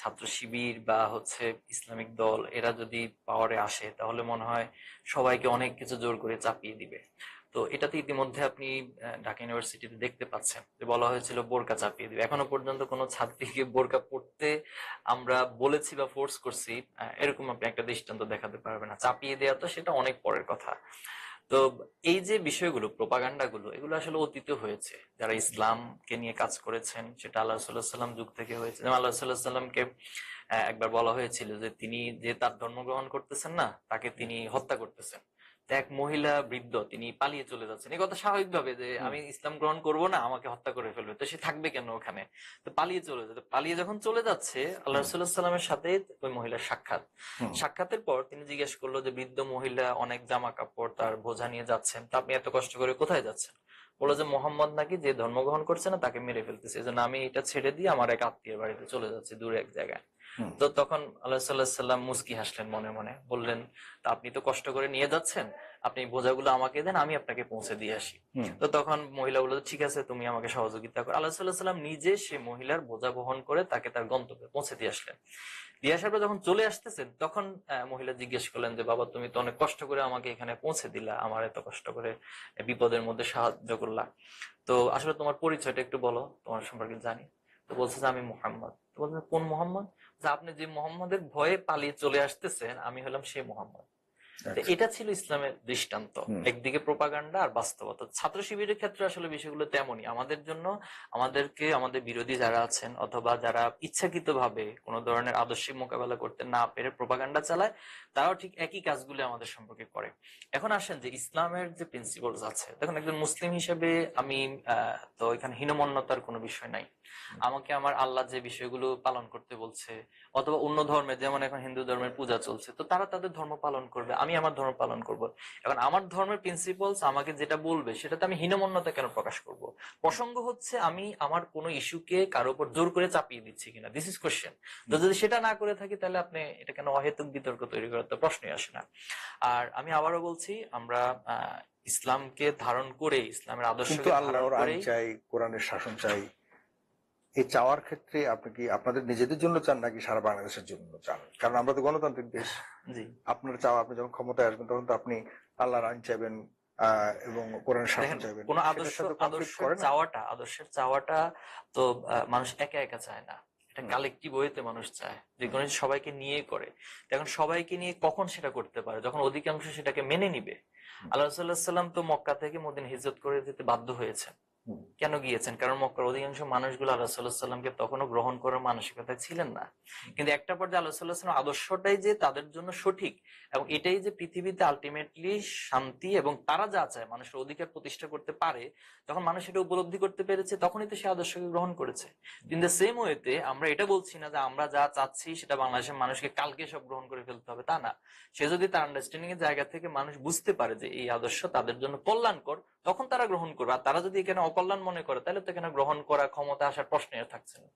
ছাত্র শিবির বা ইসলামিক দল এরা যদি পাওয়ারে আসে তাহলে মনে হয় সবাইকে অনেক কিছু জোর করে চাপিয়ে দিবে। তো এটাতে ইতিমধ্যে আপনি ঢাকা ইউনিভার্সিটিতে দেখতে পাচ্ছেন যে বলা হয়েছিল বোরকা চাপিয়ে দিবে। এখনো পর্যন্ত কোনো ছাত্রীকে বোরকা পড়তে আমরা বলেছি বা ফোর্স করছি এরকম আপনি একটা দৃষ্টান্ত দেখাতে পারবেন না। চাপিয়ে দেওয়া তো সেটা অনেক পরের কথা। তো এই যে বিষয়গুলো, প্রোপাগান্ডা গুলো, এগুলো আসলে অতীতে হয়েছে। যারা ইসলামকে নিয়ে কাজ করেছেন সেটা আল্লাহ সাল্লাহ সাল্লাম যুগ থেকে হয়েছে। যেমন আল্লাহ সাল্লাহ সাল্লামকে একবার বলা হয়েছিল যে তিনি যে তার ধর্ম গ্রহণ করতেছেন না, তাকে তিনি হত্যা করতেছেন। তো এক মহিলা বৃদ্ধ তিনি পালিয়ে চলে যাচ্ছেন। এই কথা স্বাভাবিকভাবে যে হুম, আমি ইসলাম গ্রহণ করব না, আমাকে হত্যা করে ফেলবে, তো সে থাকবে কেন ওখানে? তো পালিয়ে চলে যেত। পালিয়ে যখন চলে যাচ্ছে আল্লাহ হুম, সাল্লাহ সাল্লামের সাথে ওই মহিলার সাক্ষাৎ। হুম, সাক্ষাতের পর তিনি জিজ্ঞেস করলো যে বৃদ্ধ মহিলা অনেক জামা কাপড় তার বোঝা নিয়ে যাচ্ছেন, তো আপনি এত কষ্ট করে কোথায় যাচ্ছেন? বললো যে মোহাম্মদ নাকি যে ধর্মগ্রহণ করছে না তাকে মেরে ফেলতেছে, এই জন্য আমি এটা ছেড়ে দিয়ে আমার এক আত্মীয়ের বাড়িতে চলে যাচ্ছি দূরে এক জায়গায়। হুম, তো তখন আল্লাহ সাল্লাহ সাল্লাম মুস্কি হাসলেন মনে মনে, বললেন তা আপনি তো কষ্ট করে নিয়ে যাচ্ছেন, আপনি বোঝাগুলো আমাকে দেন, আমি আপনাকে পৌঁছে দিয়ে আসি। হুম, তো তখন মহিলা বললো ঠিক আছে, তুমি আমাকে সহযোগিতা করো। আল্লাহ সাল্লাহ সাল্লাম নিজে সে মহিলার বোঝা বহন করে তাকে তার গন্তব্যে পৌঁছে দিয়ে আসলেন। দিয়ে আসার পর যখন চলে আসতেছেন তখন মহিলা জিজ্ঞেস করলেন যে বাবা, তুমি তো অনেক কষ্ট করে আমাকে এখানে পৌঁছে দিলা, আমার এত কষ্ট করে বিপদের মধ্যে সাহায্য করলা, তো আসলে তোমার পরিচয়টা একটু বলো, তোমার সম্পর্কে জানি। তো বলছে যে আমি মোহাম্মদ। তো বলছে কোন মোহাম্মদ? যে আপনি যে মোহাম্মদের ভয়ে পালিয়ে চলে আসতেছেন, আমি হলাম সেই মোহাম্মদ। তো আচ্ছা, এটা ছিল ইসলামের দৃষ্টান্ত। হুম, একদিকে প্রোপাগান্ডা আর বাস্তবতা। ছাত্র শিবিরের ক্ষেত্রে আসলে বিষয়গুলো তেমনই। আমাদের জন্য আমাদেরকে আমাদের বিরোধী যারা আছেন অথবা যারা ইচ্ছাকৃতভাবে কোনো ধরনের আদর্শিক মোকাবেলা করতে না পেরে প্রোপাগান্ডা চালায়, তারাও ঠিক একই কাজগুলো আমাদের সম্পর্কে করে। এখন আসেন যে ইসলামের যে প্রিন্সিপালস আছে, দেখুন একজন মুসলিম হিসেবে আমি তো এখানে হীনমন্যতার কোনো বিষয় নাই। আমাকে আমার আল্লাহ যে বিষয়গুলো পালন করতে বলছে, অথবা অন্য ধর্মের, যেমন এখন হিন্দু ধর্মের পূজা চলছে, তো তারা তাদের ধর্ম পালন করবে, আমি আমার ধর্ম পালন করব। এখন আমার ধর্মের প্রিন্সিপালস আমাকে যেটা বলবে সেটাতে আমি হীনমন্যতা কেন প্রকাশ করব? প্রসঙ্গ হচ্ছে আমি আমার কোনো ইস্যুকে কারো উপর জোর করে চাপিয়ে দিচ্ছি কিনা, দিস ইজ কোশ্চেন। তো হুম। যদি সেটা না করে থাকি তাহলে আপনি এটা কেন অহেতুক বিতর্ক তৈরি করার তো প্রশ্নই আসে না। আর আমি আবারও বলছি, আমরা ইসলামকে ধারণ করে, ইসলামের কিন্তু আদর্শকে ধারণ আল্লাহর আইন করেই। চাই, কোরআনের শাসন চাই, এই চাওয়ার ক্ষেত্রে আপনি কি আপনাদের নিজেদের জন্য চান নাকি সারা বাংলাদেশের জন্য চান? কারণ আমরা তো গণতান্ত্রিক দেশ। জি, আপনার চাওয়া, আপনি যখন ক্ষমতায় আসবেন তখন তো আপনি আল্লাহর আইন চাইবেন এবং কোরআনের শাসন দেখেন, চাইবেন, কোন সেটার সাথে কনফ্লিক্ট করে না? আদর্শের চাওয়াটা তো মানুষ একা একা চায় না, এটা হুম, কালেকটিভ ওয়েতে মানুষ চায়, যে কোনো কিছু সবাইকে নিয়ে করে। তো এখন সবাইকে নিয়ে কখন সেটা করতে পারে? যখন অধিকাংশ সেটাকে মেনে নিবে। হুম, আল্লাহ সাল্লাহ সাল্লাম তো মক্কা থেকে মদিনা হিজরত করে যেতে বাধ্য হয়েছেন। হুম, কেন গিয়েছেন? কারণ মক্কার অধিকাংশ মানুষগুলো আল্লাহ সাল্লাহ সাল্লামকে তখনও গ্রহণ করার মানসিকতায় ছিলেন না। কিন্তু একটা পর্যায়ে আল্লাহ সাল্লাহ সাল্লাম আদর্শটাই যে তাদের জন্য সঠিক, এবং এটাই যে পৃথিবীতে আলটিমেটলি শান্তি এবং তারা যা চায় মানুষের অধিকার প্রতিষ্ঠা করতে পারে, যখন মানুষ এটা উপলব্ধি করতে পেরেছে তখনই তো সে আদর্শকে গ্রহণ করেছে। ইন দ্য সেম ওয়েতে আমরা এটা বলছি না যে আমরা যা চাচ্ছি সেটা বাংলাদেশের মানুষকে কালকে সব গ্রহণ করে ফেলতে হবে, তা না। সে যদি তার আন্ডারস্ট্যান্ডিং এর জায়গা থেকে মানুষ বুঝতে পারে যে এই আদর্শ তাদের জন্য কল্যাণকর, তখন তারা গ্রহণ করবে। আর তারা যদি এখানে অকল্যাণ মনে করে তাহলে তো এখানে গ্রহণ করা, ক্ষমতা আসার প্রশ্নই আর থাকছে না।